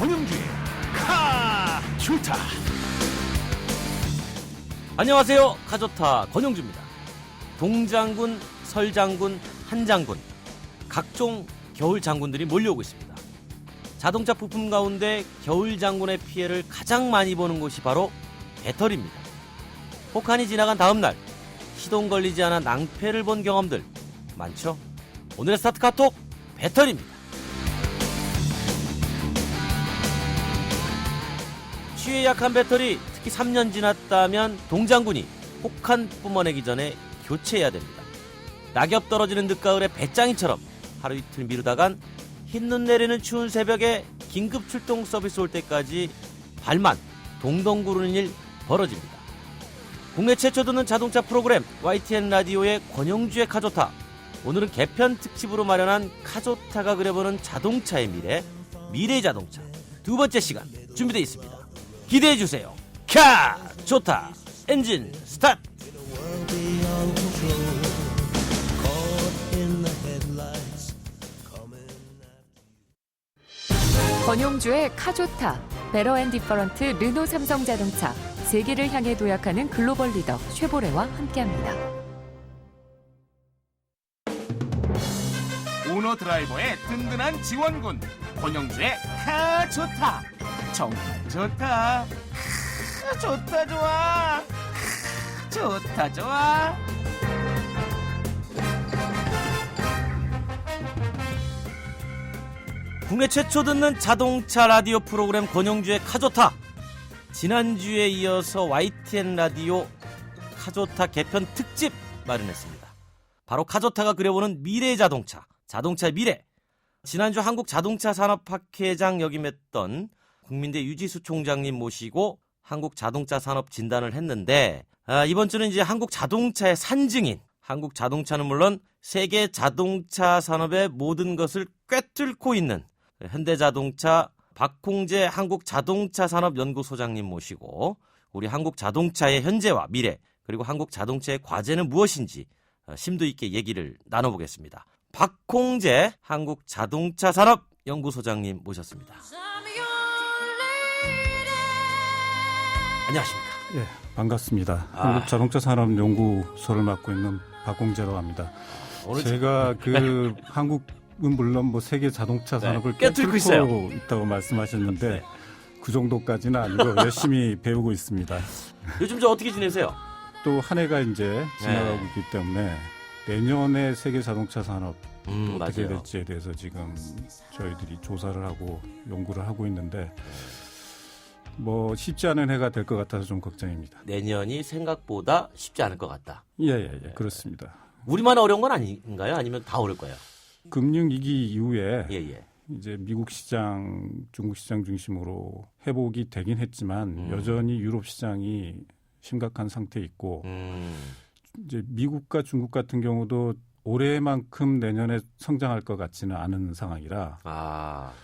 권영주의 카좋다. 안녕하세요. 카좋다 권영주입니다. 동장군, 설장군, 한장군 각종 겨울 장군들이 몰려오고 있습니다. 자동차 부품 가운데 겨울 장군의 피해를 가장 많이 보는 곳이 바로 배터리입니다. 폭탄이 지나간 다음날 시동 걸리지 않아 낭패를 본 경험들 많죠? 오늘의 스타트 카톡 배터리입니다. 취에 약한 배터리, 특히 3년 지났다면 동장군이 폭탄 뿜어내기 전에 교체해야 됩니다. 낙엽 떨어지는 늦가을에 배짱이처럼 하루 이틀 미루다간 흰눈 내리는 추운 새벽에 긴급 출동 서비스 올 때까지 발만 동동 구르는 일 벌어집니다. 국내 최초 듣는 자동차 프로그램 YTN 라디오의 권영주의 카좋다. 오늘은 개편 특집으로 마련한 카좋다가 그려보는 자동차의 미래 자동차 두 번째 시간 준비되어 있습니다. 기대해주세요. 카좋다 엔진 스타트. 권용주의 카좋다. 베러 앤 디퍼런트 르노 삼성자동차. 세계를 향해 도약하는 글로벌 리더 쉐보레와 함께합니다. 오너 드라이버의 든든한 지원군 권영주의 카좋다. 정말 좋다. 좋다 좋아. 좋다 좋아. 국내 최초 듣는 자동차 라디오 프로그램 권영주의 카좋다. 지난주에 이어서 YTN 라디오 카좋다 개편 특집 마련했습니다. 바로 카좋다가 그려보는 미래의 자동차, 자동차의 미래. 지난주 한국자동차산업학회장 역임했던 국민대 유지수 총장님 모시고 한국자동차 산업 진단을 했는데, 이번 주는 이제 한국자동차의 산증인, 한국자동차는 물론 세계 자동차 산업의 모든 것을 꿰뚫고 있는 현대자동차 박홍재 한국자동차산업연구소장님 모시고 우리 한국자동차의 현재와 미래, 그리고 한국자동차의 과제는 무엇인지 심도 있게 얘기를 나눠보겠습니다. 박홍재 한국자동차산업연구소장님 모셨습니다. 안녕하십니까? 예, 반갑습니다. 한국자동차산업연구소를 맡고 있는 박홍재라고 합니다. 제가 한국은 물론 뭐 세계 자동차 산업을 꿰뚫고 있어요. 있다고 말씀하셨는데 그 정도까지는 아니고 열심히 배우고 있습니다. 요즘 저 어떻게 지내세요? 또 한 해가 이제 지나가고 있기 때문에 내년에 세계 자동차 산업 어떻게 맞아요. 될지에 대해서 지금 저희들이 조사를 하고 연구를 하고 있는데 뭐 쉽지 않은 해가 될 것 같아서 좀 걱정입니다. 내년이 생각보다 쉽지 않을 것 같다. 예, 그렇습니다. 우리만 어려운 건 아닌가요? 아니면 다 어려울 거예요? 금융위기 이후에 예. 이제 미국 시장, 중국 시장 중심으로 회복이 되긴 했지만 여전히 유럽 시장이 심각한 상태에 있고 이제 미국과 중국 같은 경우도 올해만큼 내년에 성장할 것 같지는 않은 상황이라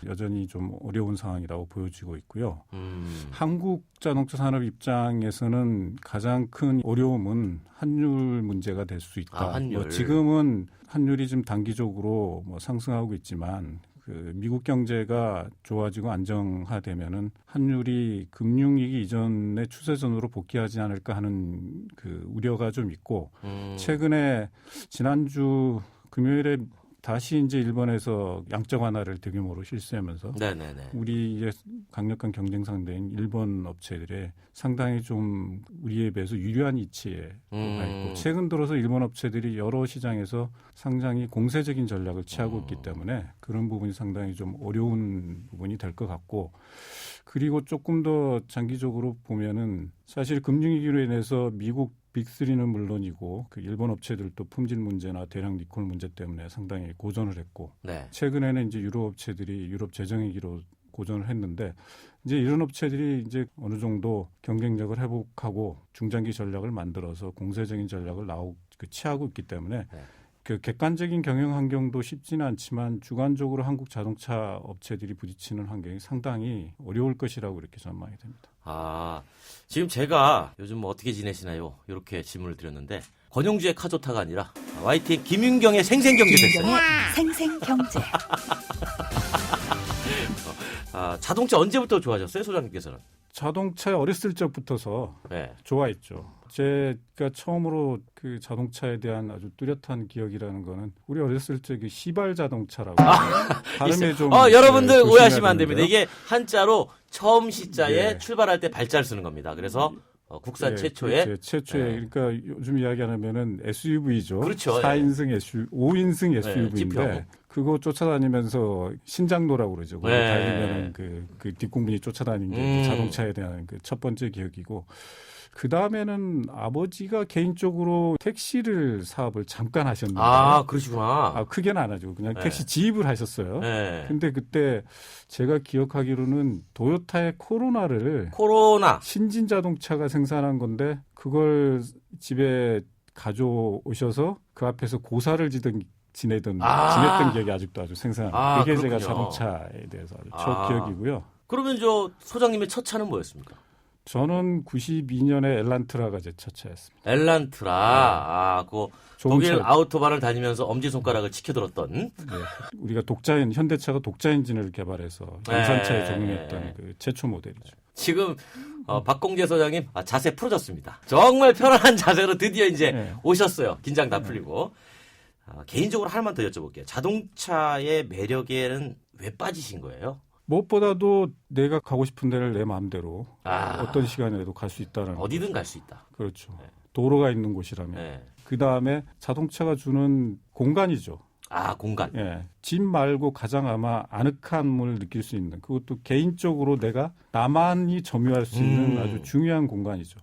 여전히 좀 어려운 상황이라고 보여지고 있고요. 한국 자동차 산업 입장에서는 가장 큰 어려움은 환율 문제가 될 수 있다. 환율. 지금은 환율이 좀 단기적으로 상승하고 있지만 미국 경제가 좋아지고 안정화되면은 환율이 금융위기 이전의 추세선으로 복귀하지 않을까 하는 우려가 좀 있고 최근에 지난주 금요일에 다시 이제 일본에서 양적 완화를 대규모로 실시하면서 우리 이제 강력한 경쟁 상대인 일본 업체들의 상당히 좀 우리에 비해서 유리한 위치에 가 있고 최근 들어서 일본 업체들이 여러 시장에서 상당히 공세적인 전략을 취하고 있기 때문에 그런 부분이 상당히 좀 어려운 부분이 될 것 같고 그리고 조금 더 장기적으로 보면은 사실 금융위기로 인해서 미국 빅3는 물론이고 일본 업체들도 품질 문제나 대량 리콜 문제 때문에 상당히 고전을 했고 최근에는 이제 유럽 업체들이 유럽 재정위기로 고전을 했는데 이제 이런 업체들이 이제 어느 정도 경쟁력을 회복하고 중장기 전략을 만들어서 공세적인 전략을 취하고 있기 때문에 객관적인 경영 환경도 쉽지는 않지만 주관적으로 한국 자동차 업체들이 부딪히는 환경이 상당히 어려울 것이라고 이렇게 전망이 됩니다. 지금 제가 요즘 어떻게 지내시나요? 이렇게 질문을 드렸는데 권영주의 카좋다가 아니라 YTN 김윤경의 생생경제 됐어요. 생생경제. 자동차 언제부터 좋아하셨어요, 소장님께서는? 자동차에 어렸을 적부터서 네. 좋아했죠. 제가 처음으로 그 자동차에 대한 아주 뚜렷한 기억이라는 거는 우리 어렸을 적 그 시발 자동차라고 발음에 좀 여러분들 조심해야 오해하시면 안 됩니다. 되는데요. 이게 한자로 처음 시자에 예. 출발할 때 발자를 쓰는 겁니다. 그래서 국산 예, 최초의 그렇죠. 최초의 네. 그러니까 요즘 이야기하면은 SUV죠. 그렇죠. 4인승 SUV, 5인승 SUV인데 지표하고. 그거 쫓아다니면서 신장로라고 그러죠. 그거 네. 달리면은 그 뒷공분이 쫓아다니는 게 자동차에 대한 그 첫 번째 기억이고 그 다음에는 아버지가 개인적으로 택시를 사업을 잠깐 하셨는데 그러시구나. 크게는 안 하죠. 그냥 네. 택시 지입을 하셨어요. 네. 근데 그때 제가 기억하기로는 도요타의 코로나를 코로나. 신진 자동차가 생산한 건데 그걸 집에 가져오셔서 그 앞에서 고사를 지냈던 기억이 아직도 아주 생생합니다. 그게 그렇군요. 제가 자동차에 대해서 아주 첫 기억이고요. 그러면 소장님의 첫 차는 뭐였습니까? 저는 92년에 엘란트라가 제 첫 차였습니다. 엘란트라. 그 좋은 독일 차. 아우토반을 다니면서 엄지손가락을 치켜들었던. 네. 우리가 현대차가 독자 엔진을 개발해서 양산차에 적용했던 그 최초 모델이죠. 지금 박공재 소장님 자세 풀어졌습니다. 정말 편안한 자세로 드디어 이제 오셨어요. 긴장 다 풀리고. 개인적으로 하나만 더 여쭤볼게요. 자동차의 매력에는 왜 빠지신 거예요? 무엇보다도 내가 가고 싶은 데를 내 마음대로 어떤 시간에도 갈 수 있다는 어디든 갈 수 있다. 그렇죠. 네. 도로가 있는 곳이라면. 네. 그다음에 자동차가 주는 공간이죠. 공간. 예. 집 말고 가장 아마 아늑함을 느낄 수 있는 그것도 개인적으로 내가 나만이 점유할 수 있는 아주 중요한 공간이죠.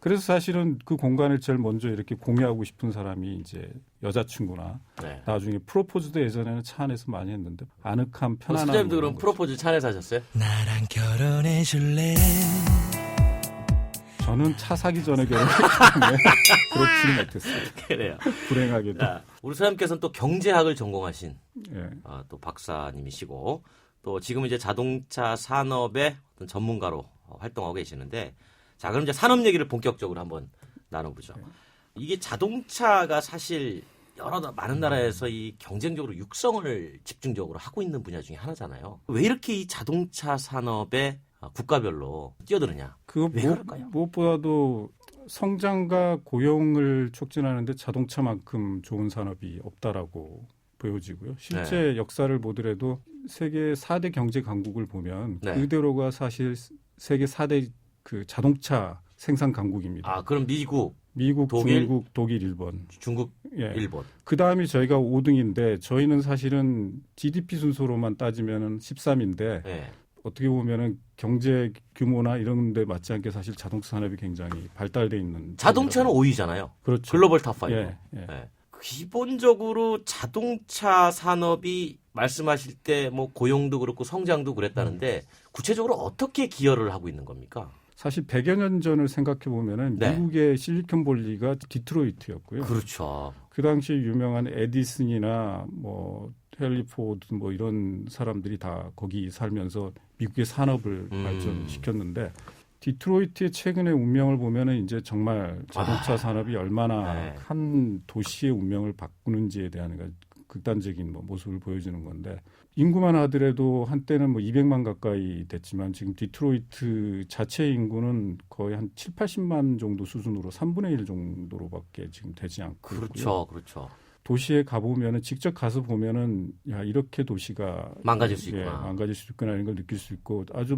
그래서 사실은 그 공간을 제일 먼저 이렇게 공유하고 싶은 사람이 이제 여자친구나 네. 나중에 프로포즈도 예전에는 차 안에서 많이 했는데 아늑함, 편안함. 소장님도 그럼 프로포즈 차 안에서 하셨어요? 나랑 결혼해 줄래? 저는 차 사기 전에 결혼했기 때문에 그렇지는 못했어요. 그래요. 불행하게도. 자, 우리 소장님께서는 또 경제학을 전공하신 예. 또 박사님이시고 또 지금 이제 자동차 산업의 어떤 전문가로 활동하고 계시는데 자, 그럼 이제 산업 얘기를 본격적으로 한번 나눠보죠. 이게 자동차가 사실 많은 나라에서 이 경쟁적으로 육성을 집중적으로 하고 있는 분야 중에 하나잖아요. 왜 이렇게 이 자동차 산업에 국가별로 뛰어드느냐? 그거 왜 그럴까요? 무엇보다도 성장과 고용을 촉진하는데 자동차만큼 좋은 산업이 없다라고 보여지고요. 실제 역사를 보더라도 세계 4대 경제 강국을 보면 그대로가 사실 세계 4대 그 자동차 생산 강국입니다. 그럼 미국, 독일, 중국, 독일, 일본. 중국, 일본. 그 다음이 저희가 5등인데 저희는 사실은 GDP 순서로만 따지면은 13인데 어떻게 보면은 경제 규모나 이런 데 맞지 않게 사실 자동차 산업이 굉장히 발달돼 있는. 자동차는 5위잖아요. 그렇죠. 글로벌 탑5. 기본적으로 자동차 산업이 말씀하실 때 뭐 고용도 그렇고 성장도 그랬다는데 구체적으로 어떻게 기여를 하고 있는 겁니까? 사실 100여 년 전을 생각해 보면은 미국의 실리콘밸리가 디트로이트였고요. 그렇죠. 그 당시 유명한 에디슨이나 뭐 헨리 포드 뭐 이런 사람들이 다 거기 살면서 미국의 산업을 발전시켰는데 디트로이트의 최근의 운명을 보면은 이제 정말 자동차 산업이 얼마나 한 도시의 운명을 바꾸는지에 대한 극단적인 모습을 보여주는 건데 인구만 하더라도 한때는 200만 가까이 됐지만 지금 디트로이트 자체 인구는 거의 한 7, 80만 정도 수준으로 3분의 1 정도로밖에 지금 되지 않고 있고요. 그렇죠. 도시에 가보면은 직접 가서 보면은 야 이렇게 도시가 망가질 수 있구나. 망가질 수 있구나 이런 걸 느낄 수 있고 아주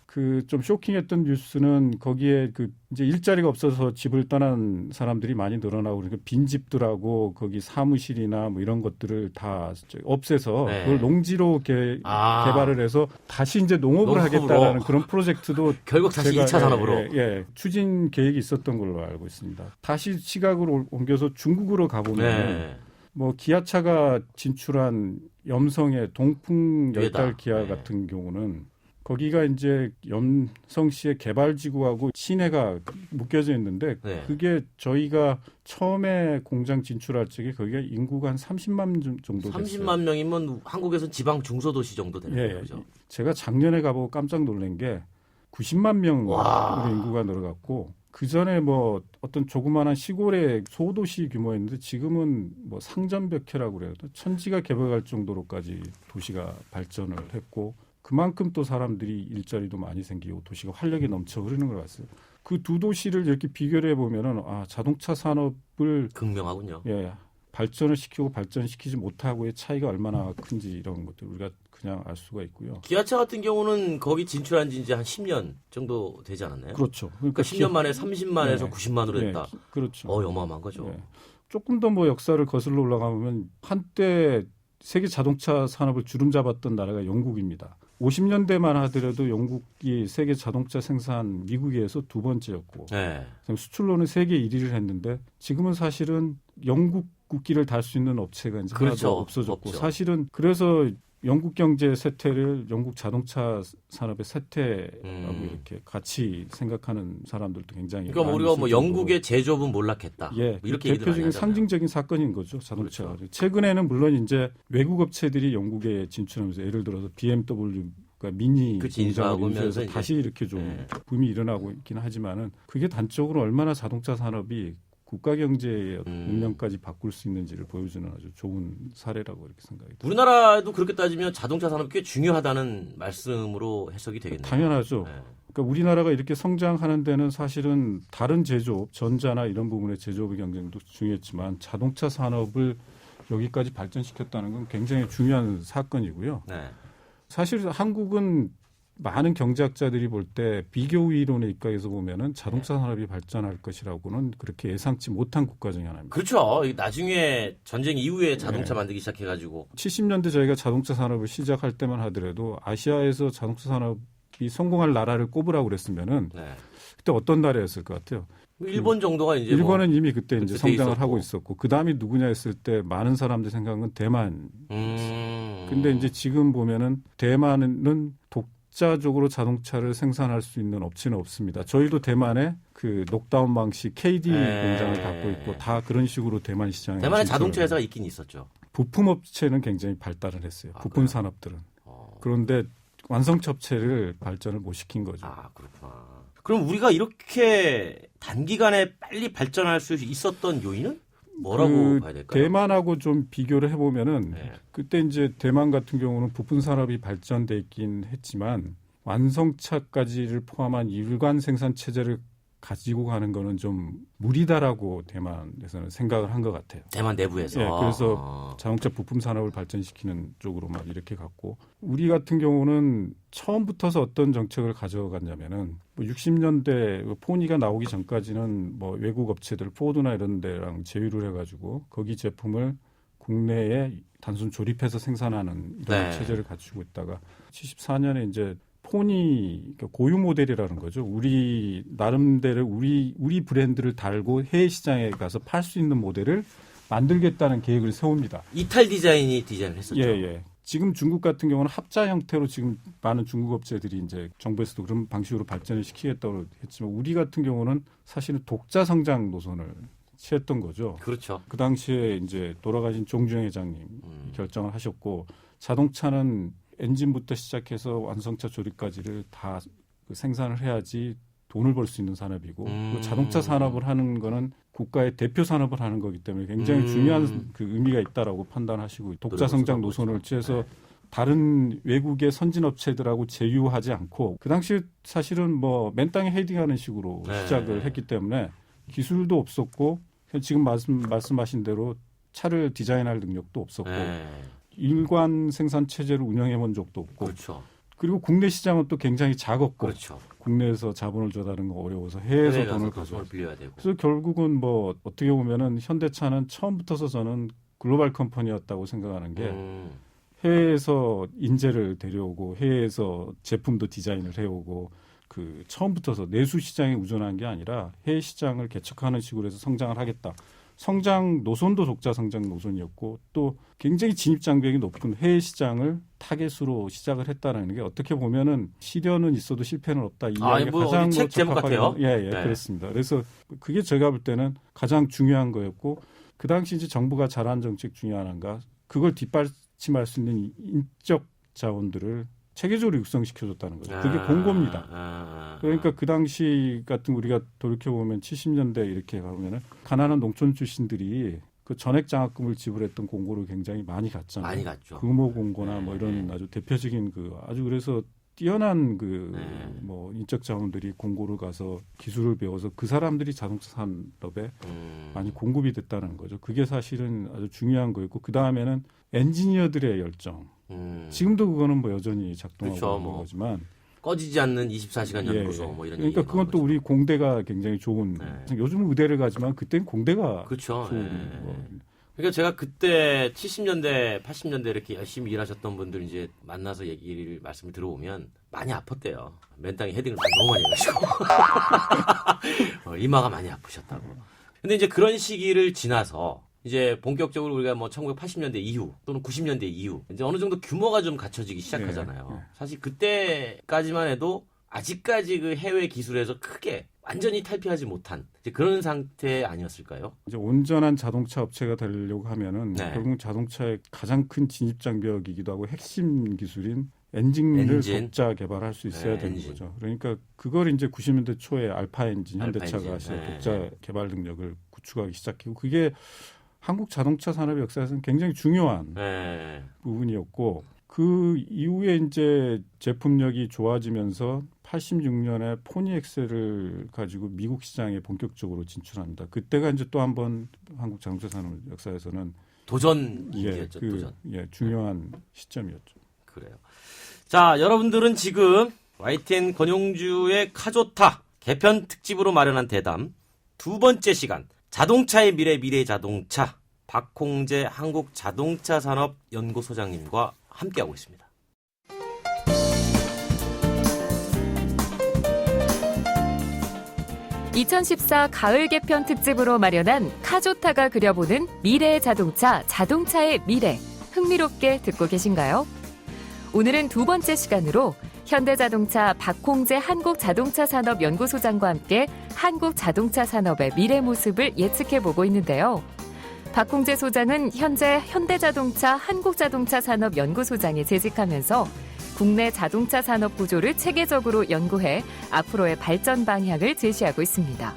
그 좀 쇼킹했던 뉴스는 거기에 그 이제 일자리가 없어서 집을 떠난 사람들이 많이 늘어나고 그러니까 빈 집들하고 거기 사무실이나 뭐 이런 것들을 다 없애서 그걸 농지로 개발을 해서 다시 이제 농업을 하겠다라는 그런 프로젝트도 결국 다시 2차 산업으로 추진 계획이 있었던 걸로 알고 있습니다. 다시 시각을 옮겨서 중국으로 가보면 뭐 기아차가 진출한 염성의 동풍 열달 기아 같은 경우는 거기가 이제 염성시의 개발지구하고 시내가 묶여져 있는데 그게 저희가 처음에 공장 진출할 적에 거기가 인구가 한 30만 정도 됐어요. 30만 명이면 한국에서는 지방 중소도시 정도 되는 거죠. 제가 작년에 가보고 깜짝 놀란 게 90만 명으로 인구가 늘어갔고 그전에 뭐 어떤 조그마한 시골의 소도시 규모였는데 지금은 뭐 상점벽해라고 그래요. 천지가 개발할 정도로까지 도시가 발전을 했고 그만큼 또 사람들이 일자리도 많이 생기고 도시가 활력이 넘쳐 흐르는 걸 봤어요. 그 두 도시를 이렇게 비교를 해보면은 자동차 산업을 극명하군요. 예, 발전을 시키고 발전시키지 못하고의 차이가 얼마나 큰지 이런 것들 우리가 그냥 알 수가 있고요. 기아차 같은 경우는 거기 진출한 지 이제 한 10년 정도 되지 않았나요? 그렇죠. 그러니까 10년 만에 30만에서 네. 90만으로 됐다. 그렇죠. 어마어마한 거죠. 예. 조금 더 뭐 역사를 거슬러 올라가면 한때 세계 자동차 산업을 주름잡았던 나라가 영국입니다. 50년대만 하더라도 영국이 세계 자동차 생산 미국에서 두 번째였고 네. 수출로는 세계 1위를 했는데 지금은 사실은 영국 국기를 달 수 있는 업체가 이제 그렇죠. 하나도 없어졌고 없죠. 사실은 그래서 영국 경제 쇠퇴를 영국 자동차 산업의 쇠퇴라고 이렇게 같이 생각하는 사람들도 굉장히 그러니까 많이 우리가 있을 뭐 정도로. 영국의 제조업은 몰락했다. 예, 뭐 이렇게 얘기들 많이 대표적인 하잖아요. 상징적인 사건인 거죠 자동차가. 그렇죠. 최근에는 물론 이제 외국 업체들이 영국에 진출하면서 예를 들어서 BMW가 미니 그치, 공장을 인수하고 인수해서 이제. 다시 이렇게 좀 예. 붐이 일어나고 있긴 하지만은 그게 단적으로 얼마나 자동차 산업이 국가 경제의 운명까지 바꿀 수 있는지를 보여주는 아주 좋은 사례라고 이렇게 생각이 듭니다. 우리나라도 그렇게 따지면 자동차 산업이 꽤 중요하다는 말씀으로 해석이 되겠네요. 당연하죠. 네. 그러니까 우리나라가 이렇게 성장하는 데는 사실은 다른 제조업, 전자나 이런 부분의 제조업의 경쟁도 중요했지만 자동차 산업을 여기까지 발전시켰다는 건 굉장히 중요한 사건이고요. 네. 사실 한국은 많은 경제학자들이 볼 때 비교 이론에 입각해서 보면은 자동차 산업이 발전할 것이라고는 그렇게 예상치 못한 국가 중에 하나입니다. 그렇죠. 나중에 전쟁 이후에 자동차 네. 만들기 시작해가지고 70년대 저희가 자동차 산업을 시작할 때만 하더라도 아시아에서 자동차 산업이 성공할 나라를 꼽으라고 그랬으면은 네. 그때 어떤 나라였을 것 같아요? 일본 정도가 이제 일본은 이미 그때 이제 그때 성장을 있었고. 하고 있었고 그 다음이 누구냐 했을 때 많은 사람들 생각은 대만. 근데 이제 지금 보면은 대만은 독자적으로 자동차를 생산할 수 있는 업체는 없습니다. 저희도 대만에 그 녹다운 방식 KD 공장을 갖고 있고 다 그런 식으로 대만 시장에 대만에 진출을 자동차 해요. 회사가 있긴 있었죠. 부품 업체는 굉장히 발달을 했어요. 부품 그래요? 산업들은. 어. 그런데 완성차 업체를 발전을 못 시킨 거죠. 그렇구나. 그럼 우리가 이렇게 단기간에 빨리 발전할 수 있었던 요인은 뭐라고 봐야 될까요? 대만하고 좀 비교를 해보면은 네. 그때 이제 대만 같은 경우는 부품 산업이 발전돼 있긴 했지만 완성차까지를 포함한 일관 생산 체제를 가지고 가는 거는 좀 무리다라고 대만에서는 생각을 한 것 같아요. 대만 내부에서. 예, 그래서 자동차 부품 산업을 발전시키는 쪽으로만 이렇게 갔고 우리 같은 경우는 처음부터서 어떤 정책을 가져갔냐면은 뭐 60년대 포니가 나오기 전까지는 뭐 외국 업체들 포드나 이런 데랑 제휴를 해가지고 거기 제품을 국내에 단순 조립해서 생산하는 이런 네. 체제를 갖추고 있다가 74년에 이제 포니 그러니까 고유 모델이라는 거죠. 우리 나름대로 우리 브랜드를 달고 해외 시장에 가서 팔 수 있는 모델을 만들겠다는 계획을 세웁니다. 이탈 디자인이 디자인을 했었죠. 예. 지금 중국 같은 경우는 합자 형태로 지금 많은 중국 업체들이 이제 정부에서도 그런 방식으로 발전을 시키겠다고 했지만 우리 같은 경우는 사실은 독자 성장 노선을 취했던 거죠. 그렇죠. 그 당시에 이제 돌아가신 종주영 회장님 결정을 하셨고 자동차는 엔진부터 시작해서 완성차 조립까지를 다 생산을 해야지 돈을 벌 수 있는 산업이고 그 자동차 산업을 하는 거는 국가의 대표 산업을 하는 거기 때문에 굉장히 중요한 그 의미가 있다라고 판단하시고 독자 성장 노선을 취해서 다른 외국의 선진 업체들하고 제휴하지 않고 그 당시 사실은 뭐 맨 땅에 헤딩하는 식으로 시작을 했기 때문에 기술도 없었고 지금 말씀하신 대로 차를 디자인할 능력도 없었고 일관 생산 체제를 운영해 본 적도 없고 그렇죠. 그리고 국내 시장은 또 굉장히 작았고 그렇죠. 국내에서 자본을 줘다는 거 어려워서 해외에서 돈을 가져. 빌려야 되고. 그래서 결국은 뭐 어떻게 보면은 현대차는 처음부터서 저는 글로벌 컴퍼니였다고 생각하는 게 해외에서 인재를 데려오고 해외에서 제품도 디자인을 해오고 그 처음부터서 내수 시장에 의존한 게 아니라 해외 시장을 개척하는 식으로 해서 성장을 하겠다. 성장 노선도 독자 성장 노선이었고 또 굉장히 진입 장벽이 높은 해외 시장을 타겟으로 시작을 했다는 게 어떻게 보면은 시련은 있어도 실패는 없다. 이 이야기가 뭐 가장 책 제목 같아요. 예, 네. 그렇습니다. 그래서 그게 제가 볼 때는 가장 중요한 거였고 그 당시 이제 정부가 잘한 정책 중에 하나가 그걸 뒷받침할 수 있는 인적 자원들을 체계적으로 육성시켜줬다는 거죠. 그게 공고입니다. 그러니까 그 당시 같은 우리가 돌이켜보면 70년대 이렇게 가면은 가난한 농촌 출신들이 그 전액 장학금을 지불했던 공고를 굉장히 많이 갔잖아요. 많이 갔죠. 금호공고나 뭐 네. 이런 아주 대표적인 아주 그래서 뛰어난 네. 뭐 인적 자원들이 공고를 가서 기술을 배워서 그 사람들이 자동차 산업에 많이 공급이 됐다는 거죠. 그게 사실은 아주 중요한 거였고 그 다음에는 엔지니어들의 열정. 지금도 그거는 뭐 여전히 작동하고 그렇죠, 있는 뭐. 거지만 꺼지지 않는 24시간 연구소 뭐 이런 그러니까 얘기가 그건 또 나오죠. 우리 공대가 굉장히 좋은 네. 요즘은 의대를 가지만 그때는 공대가 그렇죠. 좋은 예. 뭐, 그러니까 제가 그때 70년대, 80년대 이렇게 열심히 일하셨던 분들 이제 만나서 말씀을 들어보면 많이 아팠대요. 맨 땅에 헤딩을 너무 많이 해가지고 이마가 많이 아프셨다고. 근데 이제 그런 시기를 지나서 이제 본격적으로 우리가 뭐 1980년대 이후 또는 90년대 이후 이제 어느 정도 규모가 좀 갖춰지기 시작하잖아요. 네. 사실 그때까지만 해도 아직까지 그 해외 기술에서 크게 완전히 탈피하지 못한 이제 그런 상태 아니었을까요? 이제 온전한 자동차 업체가 되려고 하면은 네. 결국 자동차의 가장 큰 진입 장벽이기도 하고 핵심 기술인 엔진을 엔진. 독자 개발할 수 있어야 네, 되는 엔진. 거죠. 그러니까 그걸 이제 90년대 초에 알파 엔진 알파 현대차가 엔진. 네. 독자 개발 능력을 구축하기 시작했고 그게 한국 자동차 산업의 역사에서는 굉장히 중요한 네. 부분이었고 그 이후에 이제 제품력이 좋아지면서 86년에 포니엑셀을 가지고 미국 시장에 본격적으로 진출합니다. 그때가 이제 또 한 번 한국 자동차 산업 역사에서는 도전이었죠. 도전. 중요한 시점이었죠. 그래요. 자, 여러분들은 지금 YTN 권용주의 카조타 개편 특집으로 마련한 대담 두 번째 시간 자동차의 미래의 자동차 박홍재 한국자동차산업연구소장님과 함께하고 있습니다. (2014) 가을 개편 특집으로 마련한 카조타가 그려보는 미래의 자동차, 자동차의 미래. 흥미롭게 듣고 계신가요? 오늘은 두 번째 시간으로 현대자동차 박홍재 한국자동차산업연구소장과 함께 한국자동차 산업의 미래 모습을 예측해보고 있는데요. 박홍재 소장은 현재 현대자동차 한국자동차산업연구소장에 재직하면서 국내 자동차 산업 구조를 체계적으로 연구해 앞으로의 발전 방향을 제시하고 있습니다.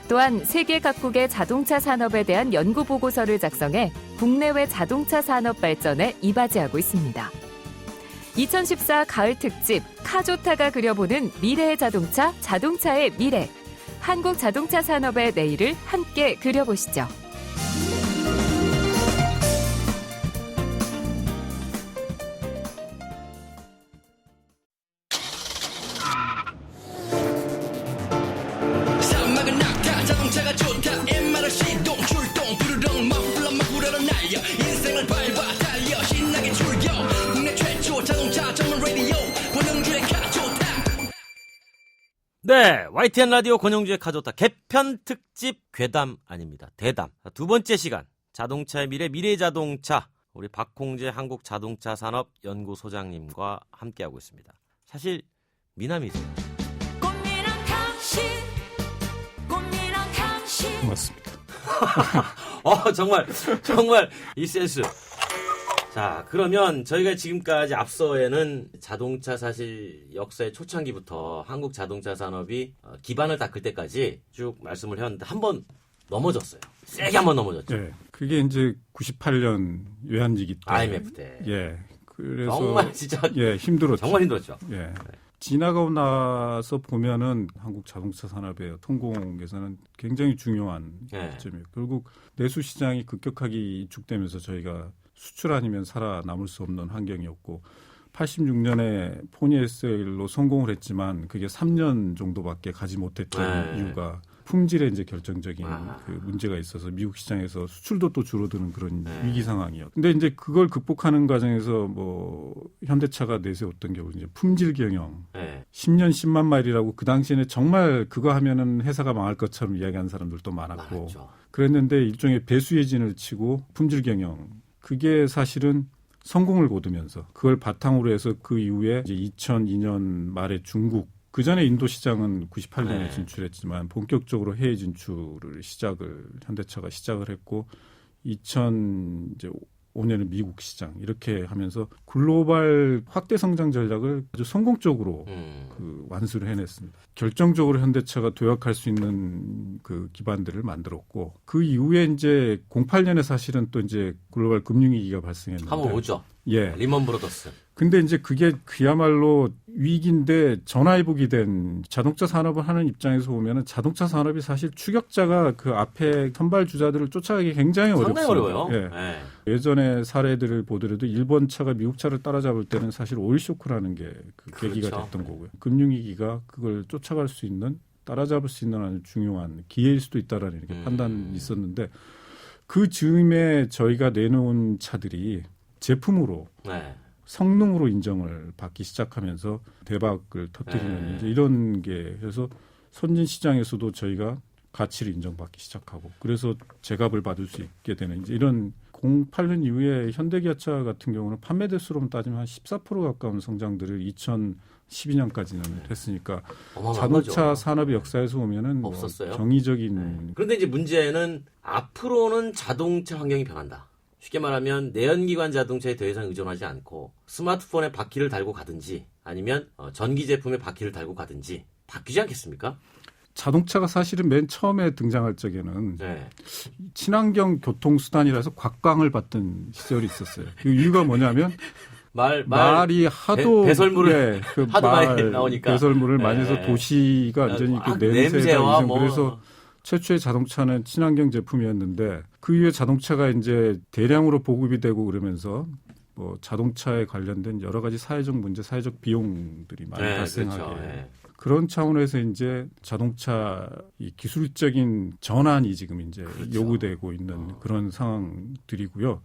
또한 세계 각국의 자동차 산업에 대한 연구 보고서를 작성해 국내외 자동차 산업 발전에 이바지하고 있습니다. 2014 가을 특집 카조타가 그려보는 미래의 자동차, 자동차의 미래. 한국 자동차 산업의 내일을 함께 그려보시죠. 산막은 낙타 자동차가 좋다 엠마를 시동 출동 부르릉 머플러 머구러러 날려 인생을 밟아 달려 신나게 출겨 국내 최초 자동차 전문 라디오 권영주의 카조타. 네, YTN 라디오 권용주의 카조타 개편 특집 괴담 아닙니다. 대담. 두 번째 시간 자동차의 미래의 자동차 우리 박홍재 한국자동차산업연구소장님과 함께하고 있습니다. 사실 미남이세요. 고맙습니다. 정말 이 센스. 자, 그러면 저희가 지금까지 앞서에는 자동차 사실 역사의 초창기부터 한국 자동차 산업이 기반을 닦을 때까지 쭉 말씀을 해왔는데 한 번 넘어졌어요. 세게 한 번 넘어졌죠. 예, 그게 이제 98년 외환위기 때. IMF 때. 예, 그래서 정말 진짜 힘들었죠. 정말 힘들었죠. 예. 지나가고 나서 보면은 한국 자동차 산업의 통공에서는 굉장히 중요한 네. 시점이에요. 결국 내수 시장이 급격하게 위축되면서 저희가 수출 아니면 살아남을 수 없는 환경이었고 86년에 포니에셀로 성공을 했지만 그게 3년 정도밖에 가지 못했던 네. 이유가 품질에 이제 결정적인 아. 그 문제가 있어서 미국 시장에서 수출도 또 줄어드는 그런 네. 위기 상황이었죠. 근데 이제 그걸 극복하는 과정에서 뭐 현대차가 내세웠던 게 이제 품질 경영. 네. 10년 10만 마일이라고 그 당시에는 정말 그거 하면은 회사가 망할 것처럼 이야기하는 사람들도 많았고 많았죠. 그랬는데 일종의 배수의 진을 치고 품질 경영 그게 사실은 성공을 거두면서 그걸 바탕으로 해서 그 이후에 이제 2002년 말에 중국 그 전에 인도 시장은 98년에 네. 진출했지만 본격적으로 해외 진출을 현대차가 시작을 했고 5년은 미국 시장 이렇게 하면서 글로벌 확대 성장 전략을 아주 성공적으로 그 완수를 해냈습니다. 결정적으로 현대차가 도약할 수 있는 그 기반들을 만들었고 그 이후에 이제 08년에 사실은 또 이제 글로벌 금융위기가 발생했는데 한번 오죠. 예. 리먼 브로더스. 근데 이제 그게 그야말로 위기인데 전화위복이 된 자동차 산업을 하는 입장에서 보면은 자동차 산업이 사실 추격자가 그 앞에 선발 주자들을 쫓아가기 굉장히 어렵습니다. 상당히 어려워요. 예. 네. 예전의 사례들을 보더라도 일본 차가 미국 차를 따라잡을 때는 사실 오일 쇼크라는 게 그 계기가 그렇죠. 됐던 거고요. 금융위기가 그걸 쫓아갈 수 있는 따라잡을 수 있는 아주 중요한 기회일 수도 있다라는 이렇게 판단이 있었는데 그 즈음에 저희가 내놓은 차들이 제품으로 네. 성능으로 인정을 받기 시작하면서 대박을 터뜨리는 이제 이런 게 그래서 선진 시장에서도 저희가 가치를 인정받기 시작하고 그래서 제값을 받을 수 있게 되는 이제 이런 08년 이후에 현대기아차 같은 경우는 판매 대수로만 따지면 한 14% 가까운 성장들을 2012년까지는 했으니까 어마어마한 자동차 거죠. 산업의 역사에서 보면은 뭐 없었어요. 정의적인 그런데 이제 문제는 앞으로는 자동차 환경이 변한다. 쉽게 말하면 내연기관 자동차에 더 이상 의존하지 않고 스마트폰에 바퀴를 달고 가든지 아니면 전기 제품에 바퀴를 달고 가든지 바뀌지 않겠습니까? 자동차가 사실은 맨 처음에 등장할 적에는 네. 친환경 교통수단이라서 곽광을 받던 시절이 있었어요. 그 이유가 뭐냐면 말이 하도 배설물을 예, 그 하도 많이 나오니까. 배설물을 많이 네. 해서 도시가 완전히 그 막 냄새가 냄새와 이상 뭐. 그래서 최초의 자동차는 친환경 제품이었는데 그 이후에 자동차가 이제 대량으로 보급이 되고 그러면서 뭐 자동차에 관련된 여러 가지 사회적 문제, 사회적 비용들이 많이 네, 발생하게 그렇죠. 네. 그런 차원에서 이제 자동차 이 기술적인 전환이 지금 이제 그렇죠. 요구되고 있는 그런 상황들이고요.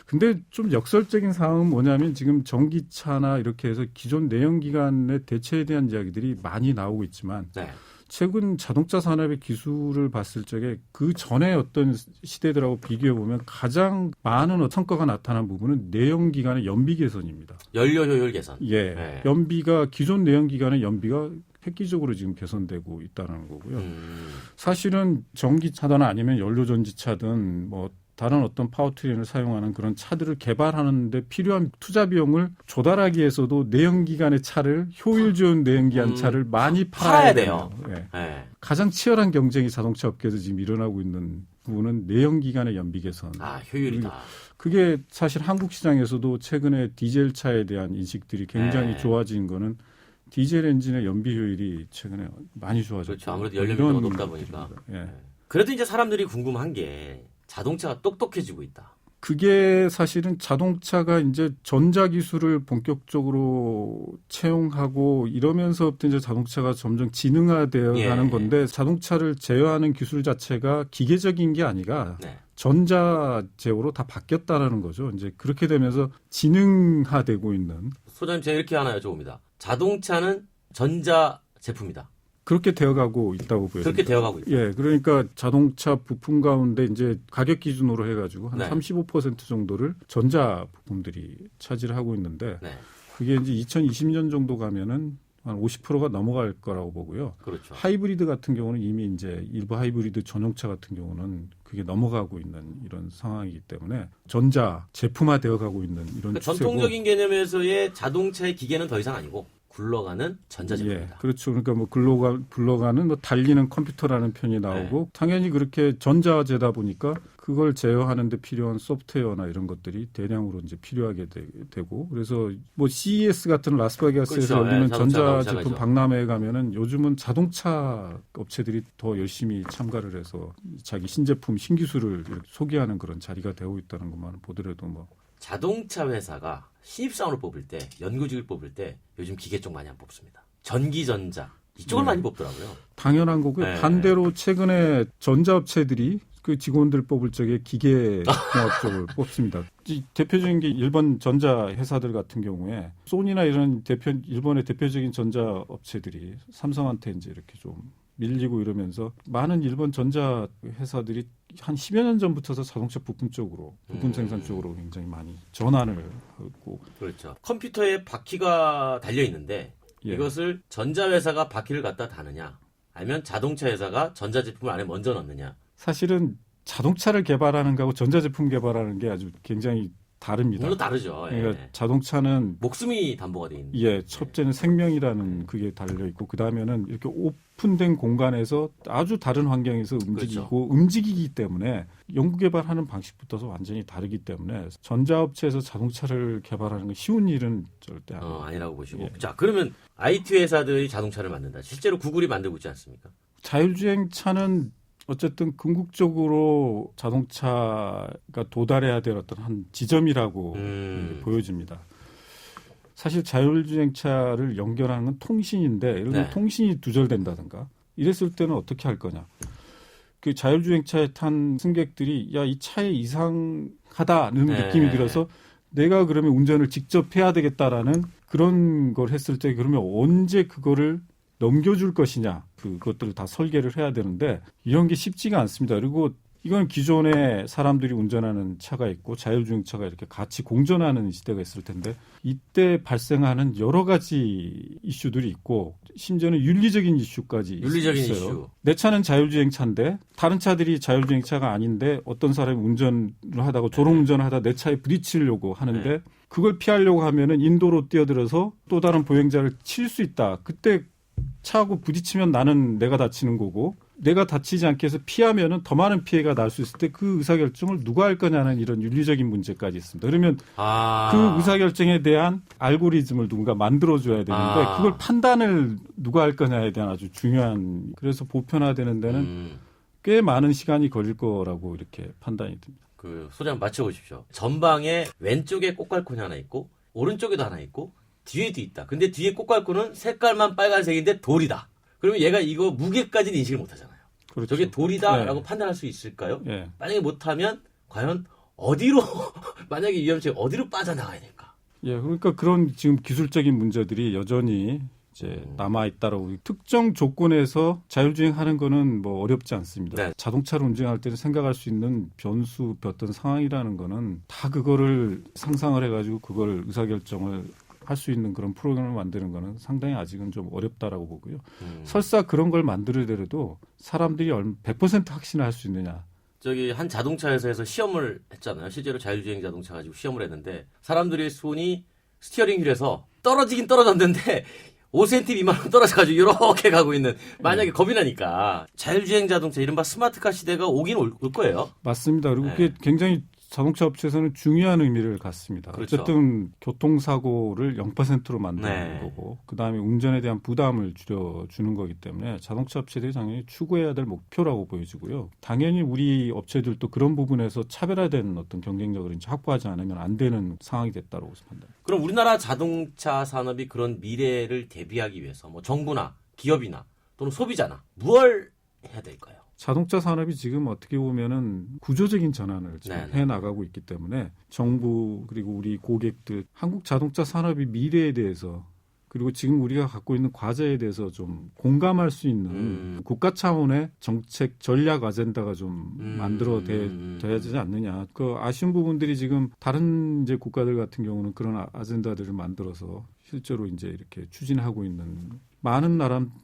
근데 좀 역설적인 상황은 뭐냐면 지금 전기차나 이렇게 해서 기존 내연기관의 대체에 대한 이야기들이 많이 나오고 있지만 네. 최근 자동차 산업의 기술을 봤을 적에 그 전에 어떤 시대들하고 비교해 보면 가장 많은 성과가 나타난 부분은 내연기관의 연비 개선입니다. 연료 효율 개선. 예, 네. 연비가 기존 내연기관의 연비가 획기적으로 지금 개선되고 있다는 거고요. 사실은 전기차든 아니면 연료전지차든 뭐 다른 어떤 파워트레인을 사용하는 그런 차들을 개발하는데 필요한 투자 비용을 조달하기 위해서도 내연기관의 차를 효율 좋은 내연기관 차를 많이 팔아야 돼요. 예. 네. 가장 치열한 경쟁이 자동차 업계에서 지금 일어나고 있는 부분은 내연기관의 연비 개선. 아, 효율이다. 그게 사실 한국 시장에서도 최근에 디젤 차에 대한 인식들이 굉장히 네. 좋아진 거는 디젤 엔진의 연비 효율이 최근에 많이 좋아졌죠. 그렇죠. 아무래도 연료비가 높다 보니까. 예. 그래도 이제 사람들이 궁금한 게 자동차가 똑똑해지고 있다. 그게 사실은 자동차가 이제 전자기술을 본격적으로 채용하고 이러면서부터 이제 자동차가 점점 지능화되어 예. 가는 건데 자동차를 제어하는 기술 자체가 기계적인 게 아니라 네. 전자 제어로 다 바뀌었다라는 거죠. 이제 그렇게 되면서 지능화되고 있는 소장님 제가 이렇게 하나 여쭤봅니다. 자동차는 전자 제품이다. 그렇게 되어가고 있다고 보여요. 그렇게 되어가고 있다. 예, 그러니까 자동차 부품 가운데 이제 가격 기준으로 해가지고 한 네. 35% 정도를 전자 부품들이 차지를 하고 있는데 네. 그게 이제 2020년 정도 가면은 한 50%가 넘어갈 거라고 보고요. 그렇죠. 하이브리드 같은 경우는 이미 이제 일부 하이브리드 전용차 같은 경우는 그게 넘어가고 있는 이런 상황이기 때문에 전자 제품화 되어가고 있는 이런 그러니까 추세고. 전통적인 개념에서의 자동차의 기계는 더 이상 아니고 굴러가는 전자 예, 제품이다. 그렇죠. 그러니까 뭐 굴러가는 뭐 달리는 컴퓨터라는 표현이 나오고 당연히 그렇게 전자재다 보니까 그걸 제어하는데 필요한 소프트웨어나 이런 것들이 대량으로 이제 필요하게 되고 그래서 뭐 CES 같은 라스베가스에서 그렇죠. 열리는 예, 자동차 전자 제품 나오죠. 박람회에 가면은 요즘은 자동차 업체들이 더 열심히 참가를 해서 자기 신제품, 신기술을 이렇게 소개하는 그런 자리가 되고 있다는 것만 보더라도 뭐 자동차 회사가 신입사원을 뽑을 때, 연구직을 뽑을 때 요즘 기계 쪽 많이 안 뽑습니다. 전기전자 이쪽을 네. 많이 뽑더라고요. 당연한 거고요. 네. 반대로 최근에 전자업체들이 그 직원들 뽑을 적에 기계공학 쪽을 뽑습니다. 이 대표적인 게 일본 전자 회사들 같은 경우에 소니나 이런 일본의 대표적인 전자 업체들이 삼성한테 이제 이렇게 좀 밀리고 이러면서 많은 일본 전자 회사들이 한 10여 년 전부터 자동차 부품 쪽으로 부품 생산 쪽으로 굉장히 많이 전환을 하고 그렇죠. 컴퓨터에 바퀴가 달려 있는데 예. 이것을 전자 회사가 바퀴를 갖다 다느냐, 아니면 자동차 회사가 전자 제품을 안에 먼저 넣느냐. 사실은 자동차를 개발하는 거하고 전자제품 개발하는 게 아주 굉장히 다릅니다. 물론 다르죠. 예. 그러니까 자동차는 목숨이 담보가 돼 있는. 예, 첫째는 생명이라는 그게 달려 있고 그 다음에는 이렇게 오픈된 공간에서 아주 다른 환경에서 움직이고 움직이기 때문에 연구개발하는 방식부터서 완전히 다르기 때문에 전자업체에서 자동차를 개발하는 건 쉬운 일은 절대 아니라고 보시고. 예. 자, 그러면 IT 회사들이 자동차를 만든다. 실제로 구글이 만들고 있지 않습니까? 자율주행차는 어쨌든 궁극적으로 자동차가 도달해야 될 어떤 한 지점이라고 보여집니다. 사실 자율주행차를 연결하는 건 통신인데 예를 들어 네. 통신이 두절된다든가 이랬을 때는 어떻게 할 거냐. 그 자율주행차에 탄 승객들이 야, 이 차에 이상하다는 네. 느낌이 들어서 내가 그러면 운전을 직접 해야 되겠다라는 그런 걸 했을 때 그러면 언제 그거를 넘겨줄 것이냐 그것들을 다 설계를 해야 되는데 이런 게 쉽지가 않습니다. 그리고 이건 기존에 사람들이 운전하는 차가 있고 자율주행차가 이렇게 같이 공존하는 시대가 있을 텐데 이때 발생하는 여러 가지 이슈들이 있고 심지어는 윤리적인 이슈까지 윤리적인 있어요. 이슈. 내 차는 자율주행차인데 다른 차들이 자율주행차가 아닌데 어떤 사람이 운전을 하다가 졸음운전을 하다 내 차에 부딪히려고 하는데 네. 그걸 피하려고 하면은 인도로 뛰어들어서 또 다른 보행자를 칠 수 있다. 그때 차하고 부딪히면 내가 다치는 거고 내가 다치지 않게 해서 피하면은 더 많은 피해가 날 수 있을 때 그 의사결정을 누가 할 거냐는 이런 윤리적인 문제까지 있습니다. 그러면 그 의사결정에 대한 알고리즘을 누군가 만들어줘야 되는데 그걸 판단을 누가 할 거냐에 대한 아주 중요한 그래서 보편화되는 데는 꽤 많은 시간이 걸릴 거라고 이렇게 판단이 됩니다. 그 소장 맞춰보십시오. 전방에 왼쪽에 꽃갈콘이 하나 있고 오른쪽에도 하나 있고 뒤에도 있다. 근데 뒤에 꽃갈콘은 색깔만 빨간색인데 돌이다. 그러면 얘가 이거 무게까지는 인식을 못하잖아요. 그렇죠. 저게 돌이다라고 네. 판단할 수 있을까요? 예. 만약에 못하면 과연 어디로 만약에 위험체 어디로 빠져나가야 될까? 예, 그러니까 그런 지금 기술적인 문제들이 여전히 이제 남아 있다라고 특정 조건에서 자율주행하는 거는 뭐 어렵지 않습니다. 네. 자동차를 운전할 때는 생각할 수 있는 변수, 어떤 상황이라는 거는 다 그거를 상상을 해가지고 그걸 의사결정을 할 수 있는 그런 프로그램을 만드는 거는 상당히 아직은 좀 어렵다라고 보고요. 설사 그런 걸 만들더라도 사람들이 100% 확신을 할 수 있느냐. 저기 한 자동차 회사에서 시험을 했잖아요. 실제로 자율주행 자동차 가지고 시험을 했는데 사람들의 손이 스티어링 휠에서 떨어지긴 떨어졌는데 5cm 미만으로 떨어져가지고 이렇게 가고 있는 만약에 겁이 나니까 자율주행 자동차 이른바 스마트카 시대가 오긴 올 거예요. 맞습니다. 그리고 네. 그게 굉장히 자동차 업체에서는 중요한 의미를 갖습니다. 그렇죠. 어쨌든 교통사고를 0%로 만드는 네. 거고 그다음에 운전에 대한 부담을 줄여주는 거기 때문에 자동차 업체들이 당연히 추구해야 될 목표라고 보여지고요. 당연히 우리 업체들도 그런 부분에서 차별화된 어떤 경쟁력을 이제 확보하지 않으면 안 되는 상황이 됐다고 판단합니다. 그럼 우리나라 자동차 산업이 그런 미래를 대비하기 위해서 뭐 정부나 기업이나 또는 소비자나 뭘 해야 될까요? 자동차 산업이 지금 어떻게 보면은 구조적인 전환을 지금 네네. 해 나가고 있기 때문에 정부 그리고 우리 고객들 한국 자동차 산업의 미래에 대해서 그리고 지금 우리가 갖고 있는 과제에 대해서 좀 공감할 수 있는 국가 차원의 정책 전략 아젠다가 좀 돼야 되지 않느냐. 그 아쉬운 부분들이 지금 다른 이제 국가들 같은 경우는 그런 아젠다들을 만들어서 실제로 이제 이렇게 추진하고 있는 많은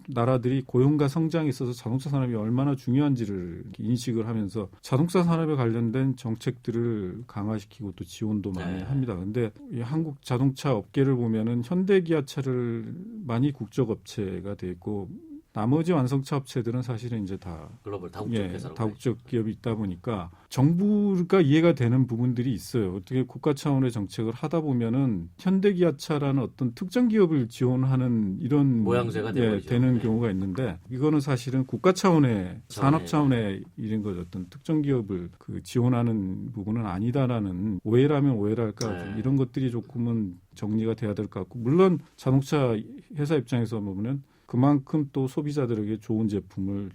나라들이 고용과 성장에 있어서 자동차 산업이 얼마나 중요한지를 인식을 하면서 자동차 산업에 관련된 정책들을 강화시키고 또 지원도 많이 합니다. 그런데 이 한국 자동차 업계를 보면은 현대 기아차를 많이 국적 업체가 돼 있고 나머지 완성차 업체들은 사실은 이제 다 글로벌 다국적 회사로 다국적 기업이 있다 보니까 정부가 이해가 되는 부분들이 있어요. 어떻게 국가 차원의 정책을 하다 보면은 현대기아차라는 어떤 특정 기업을 지원하는 이런 모양새가 되는 네. 경우가 있는데 이거는 사실은 국가 차원의 산업 차원의 이런 것 어떤 특정 기업을 그 지원하는 부분은 아니다라는 오해라면 오해랄까 네. 이런 것들이 조금은 정리가 돼야 될 것 같고 물론 자동차 회사 입장에서 보면은 그만큼 또 소비자들에게 좋은 제품을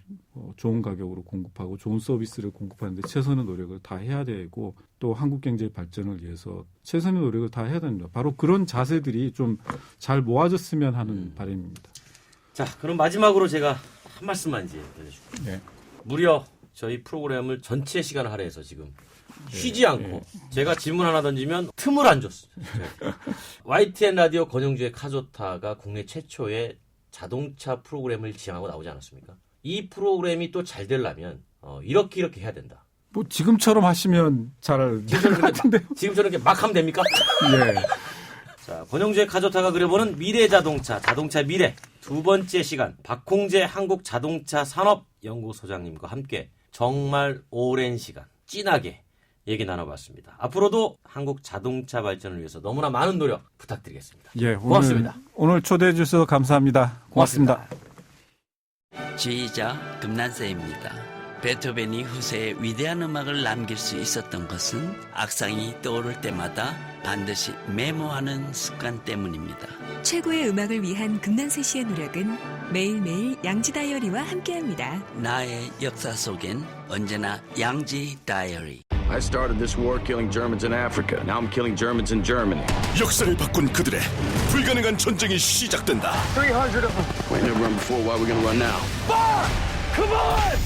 좋은 가격으로 공급하고 좋은 서비스를 공급하는데 최선의 노력을 다 해야 되고 또 한국 경제의 발전을 위해서 최선의 노력을 다 해야 됩니다. 바로 그런 자세들이 좀 잘 모아졌으면 하는 바람입니다. 자, 그럼 마지막으로 제가 한 말씀만 이제 해주실게요. 네. 무려 저희 프로그램을 전체 시간을 할애해서 지금 쉬지 않고 제가 질문 하나 던지면 틈을 안 줬어요. YTN 라디오 권영주의 카조타가 국내 최초의 자동차 프로그램을 지향하고 나오지 않았습니까? 이 프로그램이 또 잘 되려면 이렇게 해야 된다. 뭐 지금처럼 하시면 잘 될 것 같은데요. 지금처럼 이렇게 막 하면 됩니까? 예. 자, 권영주의 카조타가 그려보는 미래 자동차, 자동차 미래 두 번째 시간 박홍재 한국자동차 산업연구소장님과 함께 정말 오랜 시간 진하게 얘기 나눠봤습니다. 앞으로도 한국 자동차 발전을 위해서 너무나 많은 노력 부탁드리겠습니다. 예, 고맙습니다. 오늘 초대해 주셔서 감사합니다. 고맙습니다. 지휘자 금난세입니다. 베토벤이 후세에 위대한 음악을 남길 수 있었던 것은 악상이 떠오를 때마다 반드시 메모하는 습관 때문입니다. 최고의 음악을 위한 금난세 씨의 노력은 매일매일 양지 다이어리와 함께합니다. 나의 역사 속엔 언제나 양지 다이어리. I started this war killing Germans in Africa. Now I'm killing Germans in Germany. 역사를 바꾼 그들의 불가능한 전쟁이 시작된다. 300 of them. We never run before. Why are we gonna run now? Fire! Come on!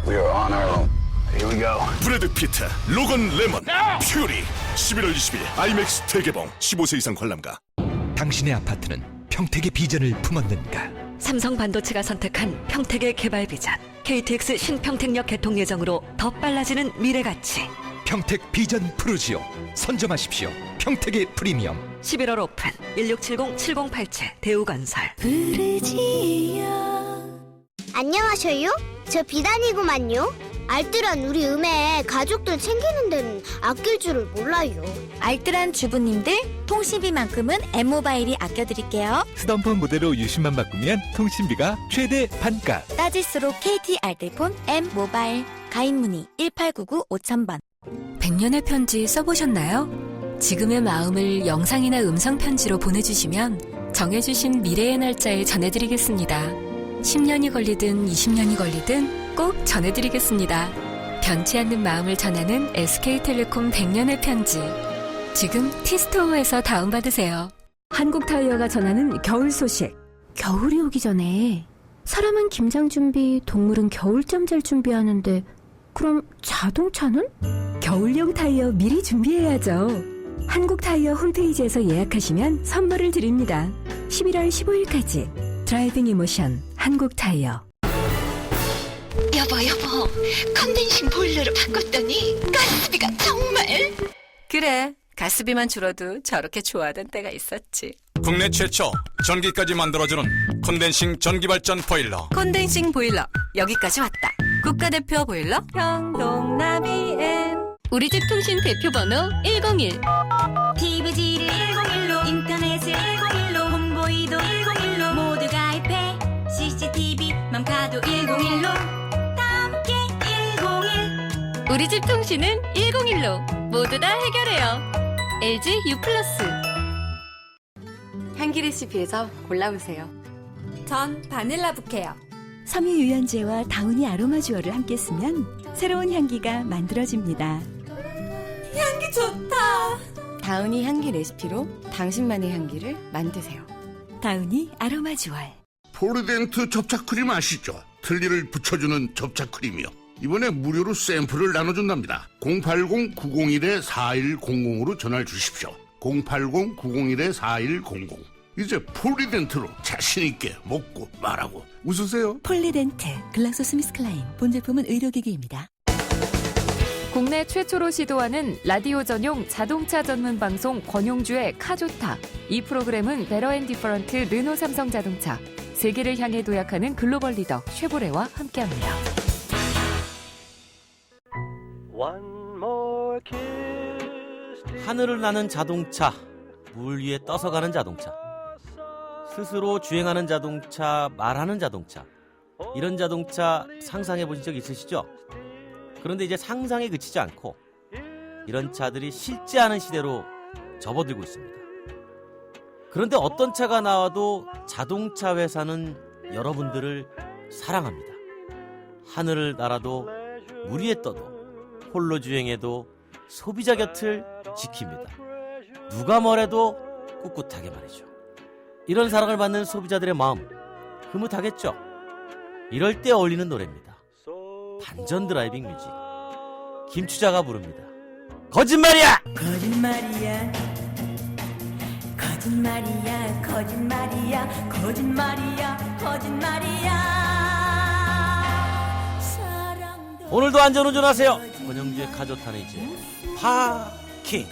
We are on our own. Here we go. 브래드 피트, 로건 레먼, 퓨리. 11월 20일 IMAX 대개봉. 15세 이상 관람가. 당신의 아파트는 평택의 비전을 품었는가? 삼성 반도체가 선택한 평택의 개발 비전. KTX 신평택역 개통 예정으로 더 빨라지는 미래 가치. 평택 비전 푸르지오. 선점하십시오. 평택의 프리미엄. 11월 오픈 1670-7087 대우건설. 안녕하셔요? 저 비단이구만요. 알뜰한 우리 음에 가족들 챙기는 데는 아낄 줄을 몰라요. 알뜰한 주부님들 통신비만큼은 M모바일이 아껴드릴게요. 스덤폰 모델로 유심만 바꾸면 통신비가 최대 반값. 따질수록 KT 알뜰폰 M모바일. 가입문의 1899-5000번. 100년의 편지 써보셨나요? 지금의 마음을 영상이나 음성 편지로 보내주시면 정해주신 미래의 날짜에 전해드리겠습니다. 10년이 걸리든 20년이 걸리든 꼭 전해드리겠습니다. 변치 않는 마음을 전하는 SK텔레콤 100년의 편지. 지금 티스토어에서 다운받으세요. 한국타이어가 전하는 겨울 소식. 겨울이 오기 전에 사람은 김장 준비, 동물은 겨울잠 잘 준비하는데 그럼 자동차는? 겨울용 타이어 미리 준비해야죠. 한국타이어 홈페이지에서 예약하시면 선물을 드립니다. 11월 15일까지 드라이빙 이모션 한국타이어. 여보 컨덴싱 보일러를 바꿨더니 가스비가 정말. 그래, 가스비만 줄어도 저렇게 좋아하던 때가 있었지. 국내 최초 전기까지 만들어주는 콘덴싱 전기발전 보일러. 컨덴싱 보일러 여기까지 왔다. 국가대표 보일러 형동나비엔. 우리집 통신 대표번호 101. TV지를 101로 인터넷을 101로 홍보이도 101로 모두 가입해. CCTV 맘카도 101로 함께 101. 우리집 통신은 101로 모두 다 해결해요. LG U+. 향기 레시피에서 골라보세요. 전 바닐라 부케요. 섬유 유연제와 다우니 아로마 듀얼을 함께 쓰면 새로운 향기가 만들어집니다. 향기 좋다. 다우니 향기 레시피로 당신만의 향기를 만드세요. 다우니 아로마 듀얼. 포르덴트 접착크림 아시죠? 틀니를 붙여주는 접착크림이요. 이번에 무료로 샘플을 나눠준답니다. 080-901-4100으로 전화를 주십시오. 080-901-4100. 이제 폴리덴트로 자신있게 먹고 말하고 웃으세요. 폴리덴트 글락소스미스클라인. 본제품은 의료기기입니다. 국내 최초로 시도하는 라디오 전용 자동차 전문 방송 권용주의 카조타. 이 프로그램은 베러앤디퍼런트 르노 삼성 자동차, 세계를 향해 도약하는 글로벌 리더 쉐보레와 함께합니다. 하늘을 나는 자동차, 물 위에 떠서 가는 자동차, 스스로 주행하는 자동차, 말하는 자동차, 이런 자동차 상상해 보신 적 있으시죠? 그런데 이제 상상에 그치지 않고 이런 차들이 실제하는 시대로 접어들고 있습니다. 그런데 어떤 차가 나와도 자동차 회사는 여러분들을 사랑합니다. 하늘을 날아도 물 위에 떠도 홀로 주행해도 소비자 곁을 지킵니다. 누가 뭐래도 꿋꿋하게 말이죠. 이런 사랑을 받는 소비자들의 마음 흐뭇하겠죠? 이럴 때 어울리는 노래입니다. 반전 드라이빙 뮤직, 김추자가 부릅니다. 거짓말이야! 거짓말이야 거짓말이야 거짓말이야 거짓말이야 거짓말이야. 사랑도 오늘도 안전운전하세요. 권영주의 카조타는 이제 파킹.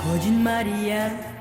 거짓말이야